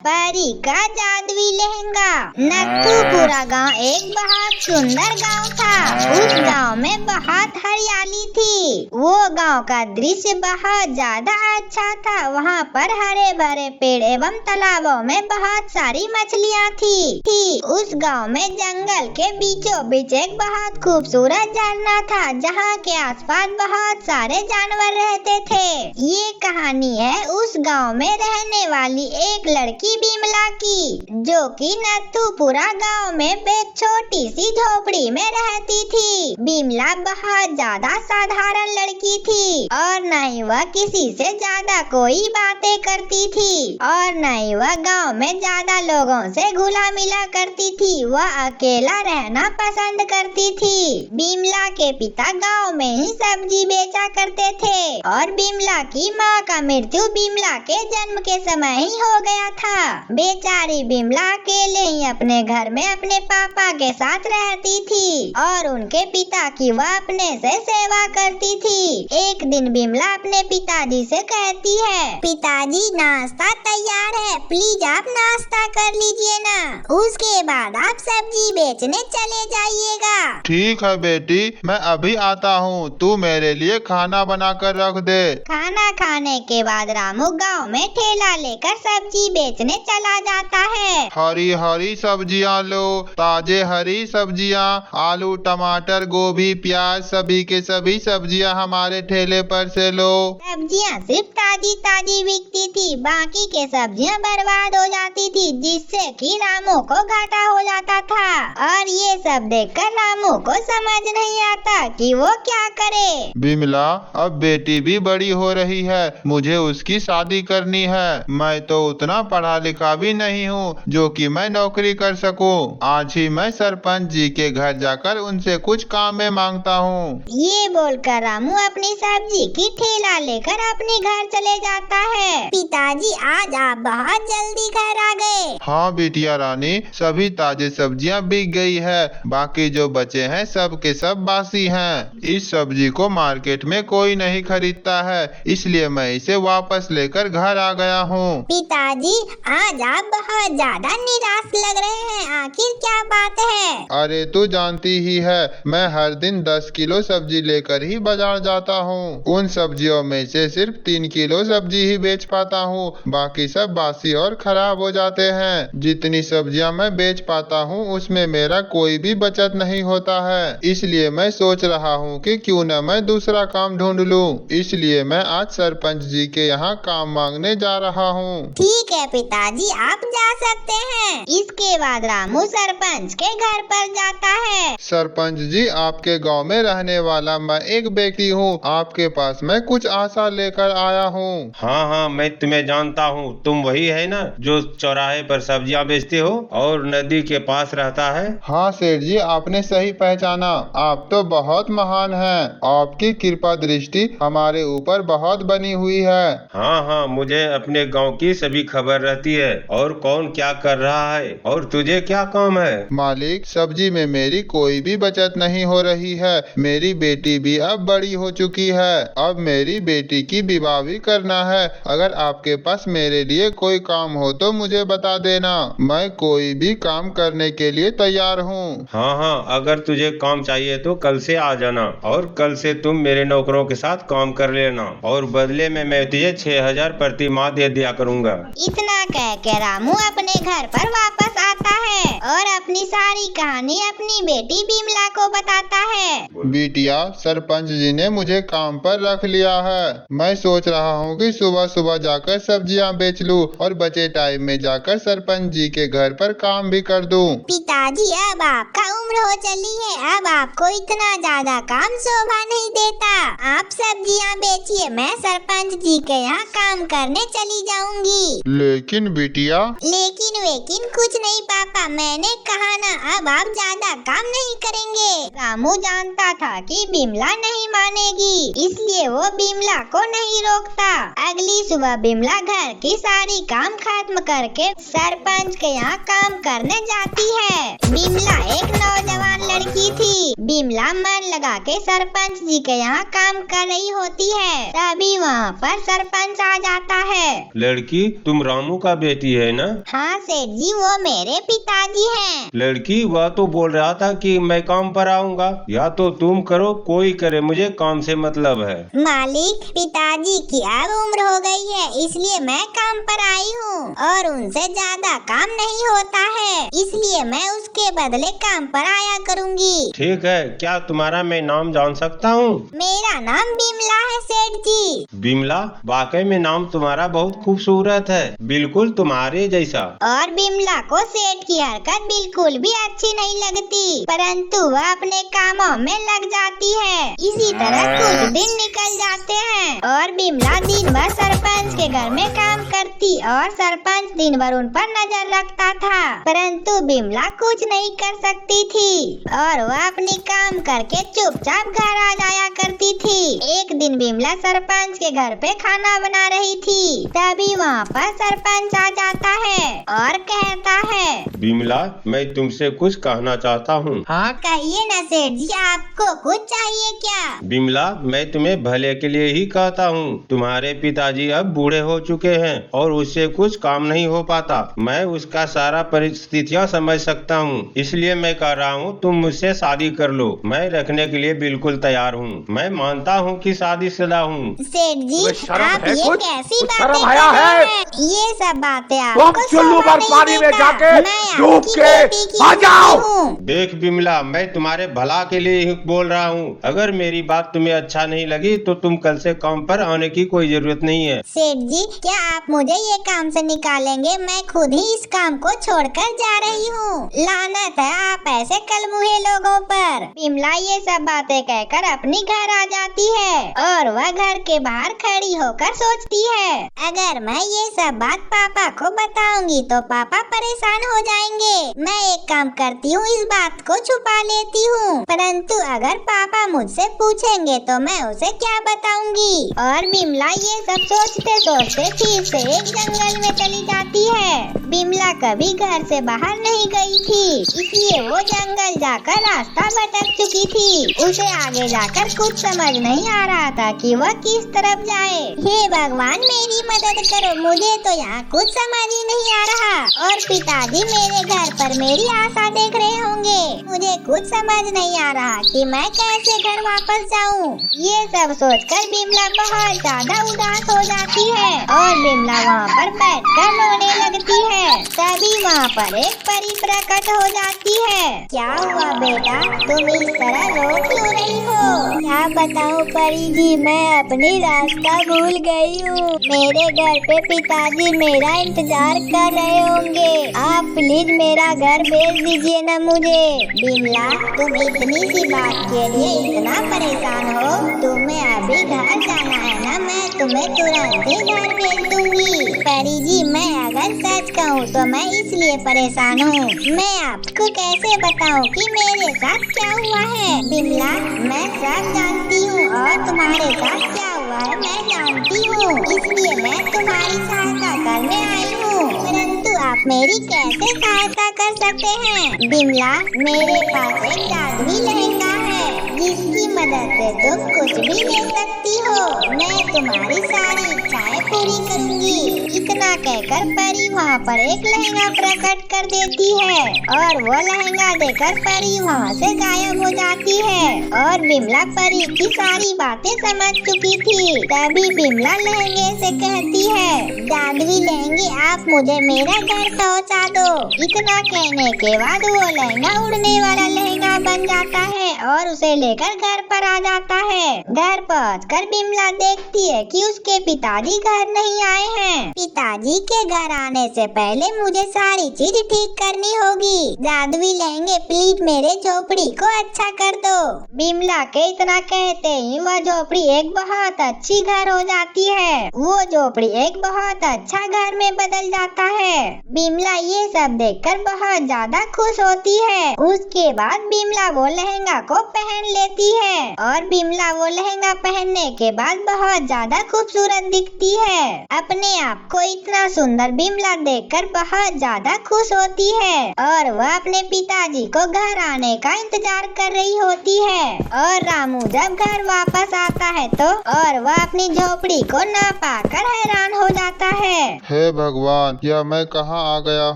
परी का जादुई लहंगा। नत्थूपुरा गांव एक बहुत सुंदर गांव था। उस गांव में बहुत हरियाली थी। वो गांव का दृश्य बहुत ज्यादा अच्छा था। वहाँ पर हरे भरे पेड़ एवं तालाबों में बहुत सारी मछलियाँ थी। उस गांव में जंगल के बीचों बीच एक बहुत खूबसूरत झरना था, जहाँ के आसपास बहुत सारे जानवर रहते थे। ये कहानी है उस गांव में रहने वाली एक लड़की बिमला की, जो कि नत्थूपुरा गांव में एक छोटी सी झोपड़ी में रहती थी। बिमला बहुत ज्यादा साधारण लड़की थी और न ही वह किसी से ज्यादा कोई बातें करती थी और न ही वह गांव में ज्यादा लोगों से घुला मिला करती थी। वह अकेला रहना पसंद करती थी। बिमला के पिता गांव में ही सब्जी बेचा करते थे और बिमला की माँ का मृत्यु बिमला के जन्म के समय ही हो गया था। बेचारी बिमला अकेले ही अपने घर में अपने पापा के साथ रहती थी और उनके पिता की वह अपने से सेवा करती थी। एक दिन बिमला अपने पिताजी से कहती है, पिताजी नाश्ता तैयार है, प्लीज आप नाश्ता कर लीजिए ना, उसके बाद आप सब्जी बेचने चले जाइएगा। ठीक है बेटी, मैं अभी आता हूँ, तू मेरे लिए खाना बना कर रख दे। खाना खाने के बाद रामू गांव में ठेला लेकर सब्जी बेचने चला जाता है। हरी हरी सब्जियाँ लो, ताजे हरी सब्जियाँ, आलू टमाटर गोभी प्याज सभी के सभी सब्जियाँ हमारे ठेले पर से लो। सब्जियाँ सिर्फ ताजी ताजी बिकती थी, बाकी के सब्जियाँ बर्बाद हो जाती थी, जिससे कि रामू को घाटा हो जाता था। और ये सब देखकर रामू को समझ नहीं आता कि वो क्या करे। बिमला, अब बेटी भी बड़ी हो रही है, मुझे उसकी शादी करनी है। मैं तो उतना पढ़ा लिखा भी नहीं हूँ जो कि मैं नौकरी कर सकूँ। आज ही मैं सरपंच जी के घर जाकर उनसे कुछ काम में मांगता हूँ। ये बोलकर रामू अपनी सब्जी की ठेला लेकर अपने घर चले जाता है। पिताजी, आज आप बहुत जल्दी घर आ गए। हाँ बिटिया रानी, सभी ताजे सब्जियाँ बिक गई है, बाकी जो बचे हैं सब के सब बासी हैं। इस सब्जी को मार्केट में कोई नहीं खरीदता है, इसलिए मैं इसे वापस लेकर घर आ गया हूँ। पिताजी, आज आप बहुत ज्यादा निराश लग रहे हैं, आखिर क्या बात है? अरे तू जानती ही है, मैं हर दिन 10 किलो सब्जी लेकर ही बाजार जाता हूँ। उन सब्जियों में से सिर्फ 3 किलो सब्जी ही बेच पाता हूँ, बाकी सब बासी और खराब हो जाते हैं। जितनी सब्जियाँ मैं बेच पाता हूँ उसमें मेरा कोई भी बचत नहीं होता है, इसलिए मैं सोच रहा हूँ कि क्यों न मैं दूसरा काम ढूंढ लूँ। इसलिए मैं आज सरपंच जी के यहाँ काम मांगने जा रहा हूँ। ठीक है पिताजी, आप जा सकते हैं। इसके बाद रामू सरपंच के घर पर जाता है। सरपंच जी, आपके गांव में रहने वाला मैं एक व्यक्ति हूँ, आपके पास मैं कुछ आशा लेकर आया हूँ। हाँ, मैं तुम्हें जानता हूँ, तुम वही है ना जो चौराहे पर सब्जियाँ बेचते हो और नदी के पास रहता है। हाँ सेठ जी, आपने सही पहचाना, आप तो बहुत महान हैं। आपकी कृपा दृष्टि हमारे ऊपर बहुत बनी हुई है। हाँ, मुझे अपने गांव की सभी खबर रहती है और कौन क्या कर रहा है और तुझे क्या काम है। मालिक, सब्जी में मेरी कोई भी बचत नहीं हो रही है। मेरी बेटी भी अब बड़ी हो चुकी है, अब मेरी बेटी की विवाह भी करना है। अगर आपके पास मेरे लिए कोई काम हो तो मुझे बता देना, मैं कोई भी काम करने के लिए तैयार हूँ। हाँ, अगर तुझे काम चाहिए तो कल से आ जाना और कल से तुम मेरे नौकरों के साथ काम कर लेना और बदले में मैं तुझे 6,000 प्रति माह दे दिया करूँगा। इतना कह के रामू अपने घर पर वापस आता है और अपनी सारी कहानी अपनी बेटी बिमला को बताता है। बिटिया, सरपंच जी ने मुझे काम पर रख लिया है। मैं सोच रहा हूँ कि सुबह सुबह जाकर सब्जियाँ बेच लूँ और बचे टाइम में जाकर सरपंच जी के घर पर काम भी कर दूँ। पिताजी, अब आपका उम्र हो चली है, अब आपको इतना ज्यादा काम शोभा नहीं देता। आप सब्जियाँ बेचिए, मैं सरपंच जी के यहाँ काम करने चली जाऊंगी। लेकिन बिटिया। लेकिन वेकिन कुछ नहीं पापा, मैंने कहा ना, अब आप ज्यादा काम नहीं करेंगे। रामू जानता था कि बिमला नहीं मानेगी, इसलिए वो बिमला को नहीं रोकता। अगली सुबह बिमला घर की सारी काम खत्म करके सरपंच के यहाँ काम करने जाती है। बिमला एक नौजवान लड़की थी। बिमला मन लगा के सरपंच जी के यहाँ काम कर रही होती है, तभी वहाँ पर सरपंच आ जाता है। लड़की, तुम रामू का आपका बेटी है ना? हाँ सेठ जी, वो मेरे पिताजी हैं। लड़की, वह तो बोल रहा था कि मैं काम पर आऊँगा। या तो तुम करो, कोई करे, मुझे काम से मतलब है। मालिक, पिताजी की अब उम्र हो गई है, इसलिए मैं काम पर आई हूँ और उनसे ज्यादा काम नहीं होता है, इसलिए मैं उसके बदले काम पर आया करूँगी। ठीक है, क्या तुम्हारा मैं नाम जान सकता हूँ? मेरा नाम बिमला है सेठ जी। बिमला, वाकई में नाम तुम्हारा बहुत खूबसूरत है, बिल्कुल तुम्हारे जैसा। और बिमला को सेठ की हरकत बिल्कुल भी अच्छी नहीं लगती, परंतु वह अपने कामों में लग जाती है। इसी तरह कुछ दिन निकल जाते हैं और बिमला दिन भर सरपंच के घर में काम करती और सरपंच दिन भर उन पर नजर रखता था, परंतु बिमला कुछ नहीं कर सकती थी और वह अपनी काम करके चुपचाप घर आ जाया करती थी। एक दिन बिमला सरपंच के घर पे खाना बना रही थी, तभी वहाँ पर सरपंच आ जाता है और कहता है, बिमला, मैं तुमसे कुछ कहना चाहता हूँ। हाँ कहिए न सेठ जी, आपको कुछ चाहिए क्या? बिमला, मैं तुम्हें भले के लिए ही कहता हूँ। तुम्हारे पिताजी अब बूढ़े हो चुके हैं और उससे कुछ काम नहीं हो पाता। मैं उसका सारा परिस्थितियाँ समझ सकता हूँ, इसलिए मैं कह रहा हूँ तुम मुझसे शादी कर लो। मैं रखने के लिए बिल्कुल तैयार हूँ। मैं मानता हूँ कि शादीशुदा हूँ। सेठ जी, आप ये कैसी बातें शर्म कर आया रहे है? हैं? ये सब बातें तुम आपको चुल्लू शोभा पर नहीं पानी में देता। जाके मैं डूब आपकी के बेटी की आ जाओ। बीवी हूँ। देख बिमला, मैं तुम्हारे भला के लिए ही बोल रहा हूँ। अगर मेरी बात तुम्हें अच्छा नहीं लगी तो तुम कल से काम पर आने की कोई जरूरत नहीं है। सेठ जी, क्या आप मुझे ये काम से निकालेंगे? मैं खुद ही इस काम को छोड़कर जा रही हूँ। लानत है आप ऐसे कलमुहे लोगों पर। बिमला ये सब बातें कहकर अपनी घर आ जाती है और वह घर के बाहर खड़ी होकर सोचती है, अगर मैं ये सब बात पापा को बताऊंगी तो पापा परेशान हो जाएंगे। मैं एक काम करती हूँ, इस बात को छुपा लेती हूँ, परंतु अगर पापा मुझसे पूछेंगे तो मैं उसे क्या बताऊंगी। और बिमला ये सब सोचते सोचते फिर से एक जंगल में चली जाती है। बिमला कभी घर से बाहर नहीं गई थी, इसलिए वो जंगल जाकर रास्ता भटक चुकी थी। उसे आगे जाकर कुछ समझ नहीं आ रहा था कि वह किस तरफ जाए। हे भगवान, मेरी मदद करो, मुझे तो यहाँ कुछ समझ ही नहीं आ रहा और पिताजी मेरे घर पर मेरी आशा देख रहे होंगे। मुझे कुछ समझ नहीं आ रहा कि मैं कैसे घर वापस जाऊँ। ये सब सोचकर बिमला बहुत ज्यादा उदास हो जाती है और बिमला वहाँ पर बैठकर रोने लगती है। तभी वहाँ पर एक परी प्रकट हो जाती है। क्या हुआ बेटा, तुम इस तरह रो क्यों रही हो? क्या बताऊँ परी जी, मैं अपनी रास्ता भूल गई हूँ। मेरे घर पे पिताजी मेरा इंतजार कर रहे होंगे। आप प्लीज मेरा घर भेज दीजिए न मुझे। बिमला, तुम इतनी सी बात के लिए इतना परेशान हो? तुम्हें अभी घर जाना है ना, मैं तुम्हें तुरंत ही घर भेज दूंगी। परी जी, मैं अगर सच कहूँ तो मैं इसलिए परेशान हूँ। मैं आपको कैसे बताऊँ कि मेरे साथ क्या हुआ है? बिमला, मैं सब जानती हूँ और तुम्हारे साथ क्या हुआ है मैं जानती हूँ, इसलिए मैं तुम्हारी सहायता करने आई हूँ, परंतु आप मेरी कैसे सहायता कर सकते हैं? बिमला, मेरे पास एक जादुई लहंगा है जिसकी मदद से तुम कुछ भी ले सकती हो। मैं तुम्हारी सारी इच्छाएं पूरी करूंगी। इतना कहकर परी वहाँ पर एक लहंगा प्रकट कर देती है और वो लहंगा देकर परी वहाँ से गायब हो जाती है और बिमला परी की सारी बातें समझ चुकी थी। तभी बिमला लहंगे से कहती है, जादुई लहंगे, आप मुझे मेरा घर पहुँचा दो। इतना कहने के बाद वो लहंगा उड़ने वाला लहंगा बन जाता है और उसे लेकर घर पर आ जाता है। घर पहुंचकर बिमला देखती है कि उसके पिताजी घर नहीं आए हैं। पिताजी के घर आने से पहले मुझे सारी चीज ठीक करनी होगी। जादुई लहंगे, प्लीज मेरे झोपड़ी को अच्छा कर दो। बिमला के इतना कहते ही वह झोपड़ी एक बहुत अच्छी घर हो जाती है। वो झोपड़ी एक बहुत अच्छा घर में बदल जाता है। बिमला ये सब देखकर बहुत ज्यादा खुश होती है। उसके बाद बिमला वो लहंगा को पहन लेती है और बिमला वो लहंगा पहनने के बाद बहुत ज्यादा खूबसूरत दिखती है। अपने आप को इतना सुंदर बिमला देखकर बहुत ज्यादा खुश होती है और वह अपने पिताजी को घर आने का इंतजार कर रही होती है। और रामू जब घर वापस आता है तो और वह अपनी झोपड़ी को न पाकर हैरान हो जाता है। हे भगवान, यह मैं कहाँ आ गया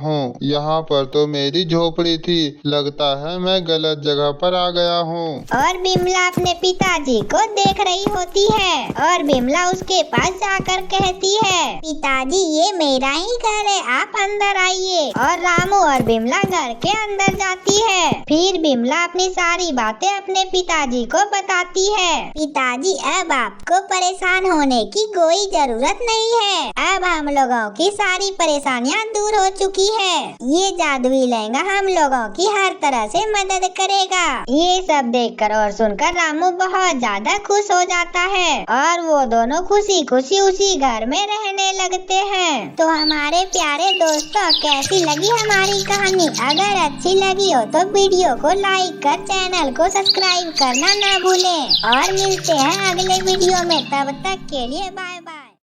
हूँ? यहाँ पर तो मेरी झोपड़ी थी। लगता है मैं गलत जगह पर आ गया हूँ। और बिमला अपने पिताजी को देख रही होती है और बिमला उसके पास जाकर कहती है, पिताजी ये मेरा ही घर है, आप अंदर आइए। और रामू और बिमला घर के अंदर जाती है। फिर बिमला अपनी सारी बातें अपने पिताजी को बताती है। पिताजी अब आपको परेशान होने की कोई जरूरत नहीं है। अब हम लोगों की सारी परेशानियां दूर हो चुकी है। ये जादुई लहंगा हम लोगों की हर तरह से मदद करेगा। ये सब देखकर और सुनकर रामू बहुत ज्यादा खुश हो जाता है और वो दोनों खुशी खुशी उसी घर में रहने लगते हैं। तो हमारे प्यारे दोस्तों, कैसी लगी हमारी कहानी? अगर अच्छी लगी हो तो वीडियो को लाइक कर चैनल को सब्सक्राइब करना ना भूलें और मिलते हैं अगले वीडियो में। तब तक के लिए बाय बाय।